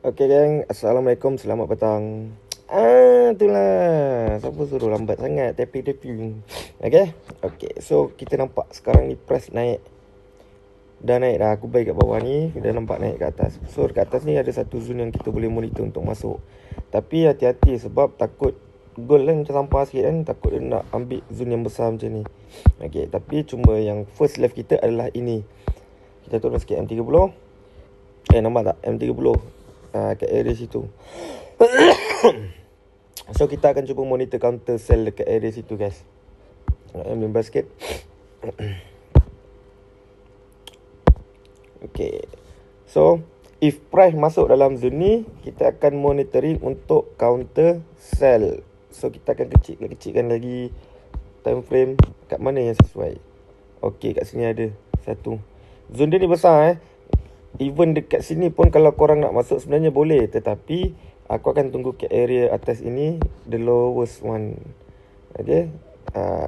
Okay geng, Assalamualaikum, selamat petang. Itulah. Siapa suruh lambat sangat, tapping. Okay, so kita nampak sekarang ni press naik. Dah naik dah, aku bagi kat bawah ni, dah nampak naik kat atas. So kat atas ni ada satu zone yang kita boleh monitor untuk masuk. Tapi hati-hati sebab takut goal kan macam sampah sikit kan. Takut dia nak ambil zone yang besar macam ni. Okay, tapi cuma yang first left kita adalah ini. Kita turun sikit M30. Nampak tak? M30 kat area situ. So kita akan cuba monitor counter sell dekat area situ guys. Ambil basket. Okay. So if price masuk dalam zone ni, kita akan monitoring untuk counter sell. So kita akan kecilkan lagi time frame kat mana yang sesuai. Okay, kat sini ada satu. Zone dia ni besar Even dekat sini pun kalau korang nak masuk sebenarnya boleh. Tetapi aku akan tunggu ke area atas ini, the lowest one. Okay,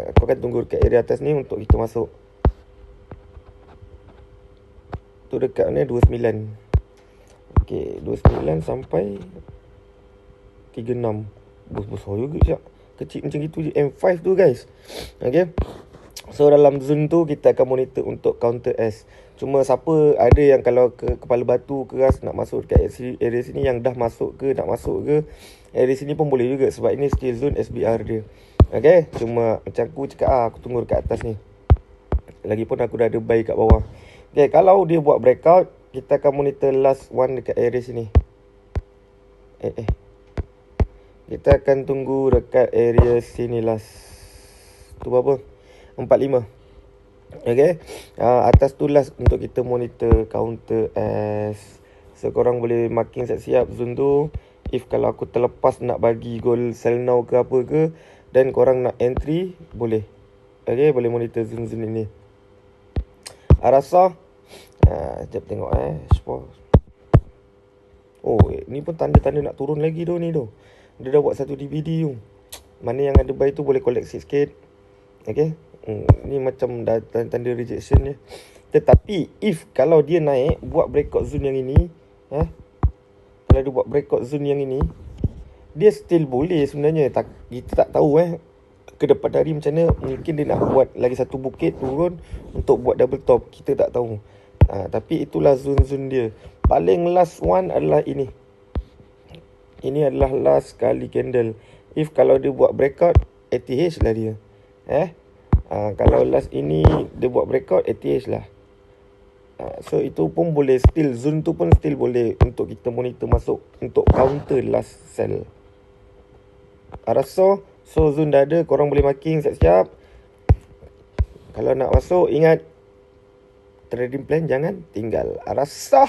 aku akan tunggu ke area atas ni untuk kita masuk. Tu dekat ni 29. Okay, 29 sampai 36. Besar juga sekejap. Kecil macam gitu je M5 tu guys. Okay, so dalam zone tu kita akan monitor untuk counter S. Cuma siapa ada yang kalau ke kepala batu keras nak masuk dekat area sini, yang dah masuk ke nak masuk ke area sini pun boleh juga. Sebab ini skill zone SBR dia. Okay, cuma macam aku cakap aku tunggu dekat atas ni. Lagipun aku dah ada buy kat bawah. Okay, kalau dia buat breakout, kita akan monitor last one dekat area sini. Kita akan tunggu dekat area sini last. Tu berapa? 45. Okay, atas tu last untuk kita monitor counter S. So korang boleh marking siap-siap zone tu. If kalau aku terlepas nak bagi goal sell now ke apa ke, dan korang nak entry, boleh. Okay, boleh monitor zone-zone ini. Rasa sekejap tengok Oh, ni pun tanda-tanda nak turun lagi tu ni tu. Dia dah buat satu DVD tu. Mana yang ada buy tu boleh collect sikit. Okay, ni macam dah tanda rejection je. Tetapi if kalau dia naik buat breakout zone yang ini, kalau dia buat breakout zone yang ini, dia still boleh sebenarnya. Kita tak tahu ke depan hari macam mana. Mungkin dia nak buat lagi satu bukit turun untuk buat double top. Kita tak tahu. Tapi itulah zone-zone dia. Paling last one adalah ini. Ini adalah last kali candle. If kalau dia buat breakout, ATH lah dia. Kalau last ini dia buat breakout, ATH lah. So itu pun boleh, still zone tu pun still boleh untuk kita monitor masuk untuk counter last sell. Rasa so zone dah ada, korang boleh marking siap-siap. Kalau nak masuk, ingat trading plan jangan tinggal. Rasa